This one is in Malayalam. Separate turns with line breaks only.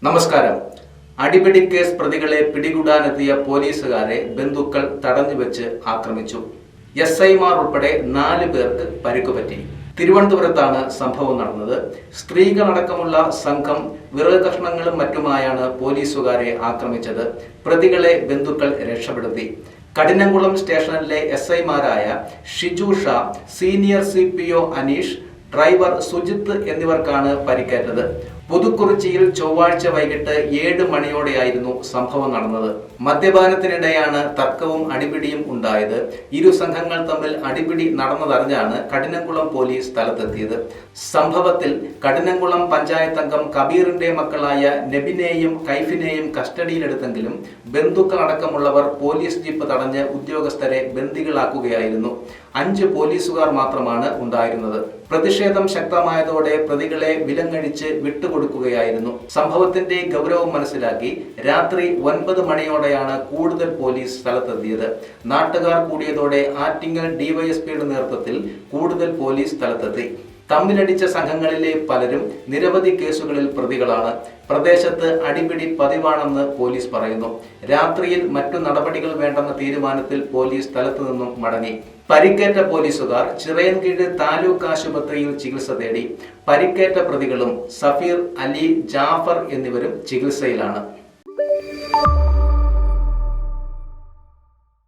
നമസ്കാരം. അടിപിടി കേസ് പ്രതികളെ പിടികൂടാനെത്തിയ പോലീസുകാരെ ബന്ധുക്കൾ തടഞ്ഞുവെച്ച് ആക്രമിച്ചു. എസ്ഐമാർ ഉൾപ്പെടെ 4 പേർക്ക് പരിക്കുപറ്റി. തിരുവനന്തപുരത്താണ് സംഭവം നടന്നത്. സ്ത്രീകളടക്കമുള്ള സംഘം വിറക് കഷ്ണങ്ങളും മറ്റുമായാണ് പോലീസുകാരെ ആക്രമിച്ചത്. പ്രതികളെ ബന്ധുക്കൾ രക്ഷപ്പെടുത്തി. കഠിനംകുളം സ്റ്റേഷനിലെ എസ്ഐമാരായ Shiju Shah, senior CPO Aneesh, driver Sujith എന്നിവർക്കാണ് പരിക്കേറ്റത്. പുതുക്കുറിച്ചിയിൽ ചൊവ്വാഴ്ച വൈകിട്ട് 7 മണിയോടെയായിരുന്നു സംഭവം നടന്നത്. മദ്യപാനത്തിനിടെയാണ് തർക്കവും അടിപിടിയും ഉണ്ടായത്. ഇരു സംഘങ്ങൾ തമ്മിൽ അടിപിടി നടന്നതറിഞ്ഞാണ് കഠിനംകുളം പോലീസ് സ്ഥലത്തെത്തിയത്. സംഭവത്തിൽ കഠിനംകുളം പഞ്ചായത്ത് അംഗം കബീറിന്റെ മക്കളായ നബിനെയും കൈഫിനെയും കസ്റ്റഡിയിലെടുത്തെങ്കിലും ബന്ധുക്കളടക്കമുള്ളവർ പോലീസ് ജീപ്പ് തടഞ്ഞ് ഉദ്യോഗസ്ഥരെ ബന്ദികളാക്കുകയായിരുന്നു. 5 പോലീസുകാർ മാത്രമാണ് ഉണ്ടായിരുന്നത്. പ്രതിഷേധം ശക്തമായതോടെ പ്രതികളെ വിലങ്ങഴിച്ച് വിട്ടുകൊടുക്കുകയായിരുന്നു. സംഭവത്തിന്റെ ഗൗരവം മനസ്സിലാക്കി രാത്രി 9 മണിയോടെയാണ് കൂടുതൽ പോലീസ് സ്ഥലത്തെത്തിയത്. നാട്ടുകാർ കൂടിയതോടെ ആറ്റിങ്ങൽ ഡിവൈഎസ്പിയുടെ നേതൃത്വത്തിൽ കൂടുതൽ പോലീസ് സ്ഥലത്തെത്തി. തമ്മിലടിച്ച സംഘങ്ങളിലെ പലരും നിരവധി കേസുകളിൽ പ്രതികളാണ്. പ്രദേശത്ത് അടിപിടി പതിവാണെന്ന് പോലീസ് പറയുന്നു. രാത്രിയിൽ മറ്റു നടപടികൾ വേണ്ടെന്ന തീരുമാനത്തിൽ പോലീസ് സ്ഥലത്തു നിന്നും മടങ്ങി. പരിക്കേറ്റ പോലീസുകാർ ചിറയൻകീഴ് താലൂക്ക് ആശുപത്രിയിൽ ചികിത്സ തേടി. പരിക്കേറ്റ പ്രതികളും സഫീർ, അലി, ജാഫർ എന്നിവരും ചികിത്സയിലാണ്.